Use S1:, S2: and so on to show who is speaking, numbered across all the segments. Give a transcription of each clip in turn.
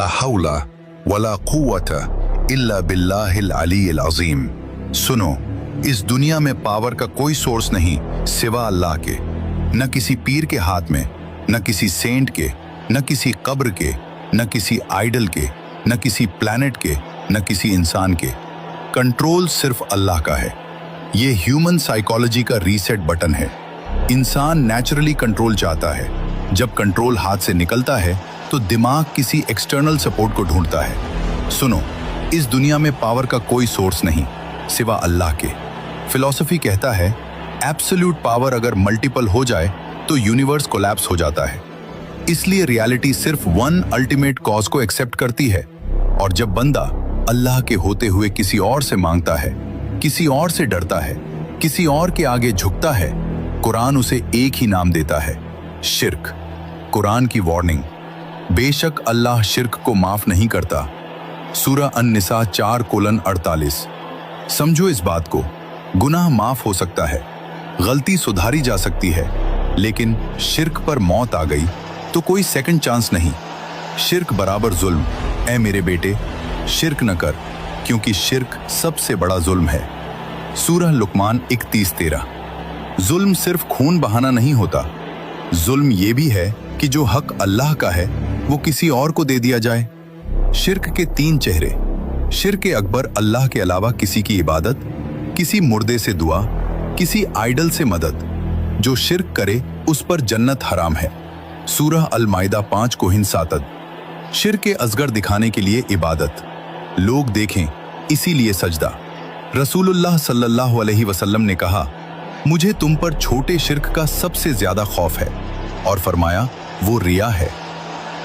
S1: ला हौला वला कुव्वता इल्ला बिल्लाहिल अलील अज़ीम। सुनो, इस दुनिया में पावर का कोई सोर्स नहीं सिवा अल्लाह के, न किसी पीर के हाथ में, न किसी सेंट के, न किसी कब्र के, न किसी आइडल के, न किसी प्लैनेट के, न किसी इंसान के। कंट्रोल सिर्फ अल्लाह का है। ये ह्यूमन साइकोलॉजी का रीसेट बटन है। इंसान नेचुरली कंट्रोल चाहता है। जब कंट्रोल हाथ से निकलता है तो दिमाग किसी एक्सटर्नल सपोर्ट को ढूंढता है। सुनो, इस दुनिया में पावर का कोई सोर्स नहीं सिवा अल्लाह के। फिलॉसफी कहता है एब्सोल्यूट पावर अगर मल्टीपल हो जाए तो यूनिवर्स कोलैप्स हो जाता है। इसलिए रियलिटी सिर्फ वन अल्टीमेट कॉज को एक्सेप्ट करती है। और जब बंदा अल्लाह के होते हुए किसी और से मांगता है, किसी और से डरता है, किसी और के आगे झुकता है, कुरान उसे एक ही नाम देता है, शिर्क। कुरान की वार्निंग, बेशक अल्लाह शिर्क को माफ नहीं करता। सूरह अन-निसा 4:48। समझो इस बात को, गुनाह माफ हो सकता है, गलती सुधारी जा सकती है, लेकिन शिर्क पर मौत आ गई तो कोई सेकंड चांस नहीं। शिर्क बराबर जुल्म। ऐ मेरे बेटे, शिर्क न कर, क्योंकि शिर्क सबसे बड़ा जुल्म है। सूरह लुकमान 31:13। जुल्म सिर्फ खून बहाना नहीं होता, जुल्म ये भी है कि जो हक अल्लाह का है वो किसी और को दे दिया जाए। शिर्क के 3 चेहरे। शिर्क अकबर, अल्लाह के अलावा किसी की इबादत, किसी मुर्दे से दुआ, किसी आइडल से मदद। जो शिर्क करे उस पर जन्नत हराम है। सूरह अल-माइदा 5:7। शिर्क असगर दिखाने के लिए इबादत, लोग देखें इसीलिए सजदा। रसूलुल्लाह सल्लल्लाहु अलैहि वसल्लम ने कहा, मुझे तुम पर छोटे शिर्क का सबसे ज्यादा खौफ है, और फरमाया वो रिया है।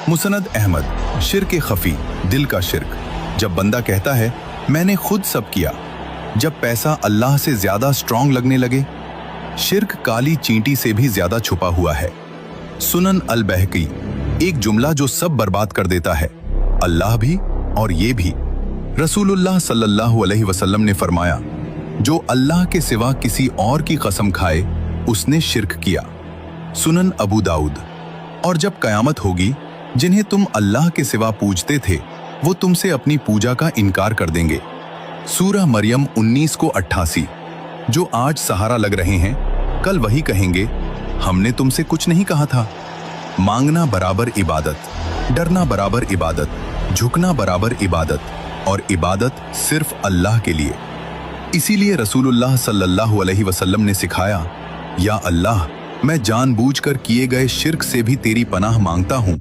S1: मुसनद अहमद। शिर्क खफी, दिल का शिर्क। जब बंदा कहता है मैंने खुद सब किया, जब पैसा अल्लाह से ज्यादा स्ट्रांग लगने लगे। शिर्क काली चींटी से भी ज्यादा छुपा हुआ है। सुनन अल-बहकी। एक जुमला जो सब बर्बाद कर देता है, अल्लाह भी और ये भी। रसूलुल्लाह सल्लल्लाहु अलैहि वसल्लम ने फरमाया, जो अल्लाह के सिवा किसी और की कसम खाए उसने शिर्क किया। सुनन अबू दाऊद। और जब कयामत होगी, जिन्हें तुम अल्लाह के सिवा पूजते थे वो तुमसे अपनी पूजा का इनकार कर देंगे। सूरह मरियम 19:88। जो आज सहारा लग रहे हैं, कल वही कहेंगे हमने तुमसे कुछ नहीं कहा था। मांगना बराबर इबादत, डरना बराबर इबादत, झुकना बराबर इबादत, और इबादत सिर्फ अल्लाह के लिए। इसीलिए रसूलुल्लाह सल्लल्लाहु अलैहि वसल्लम ने सिखाया, या अल्लाह, मैं जानबूझकर किए गए शिर्क से भी तेरी पनाह मांगता हूँ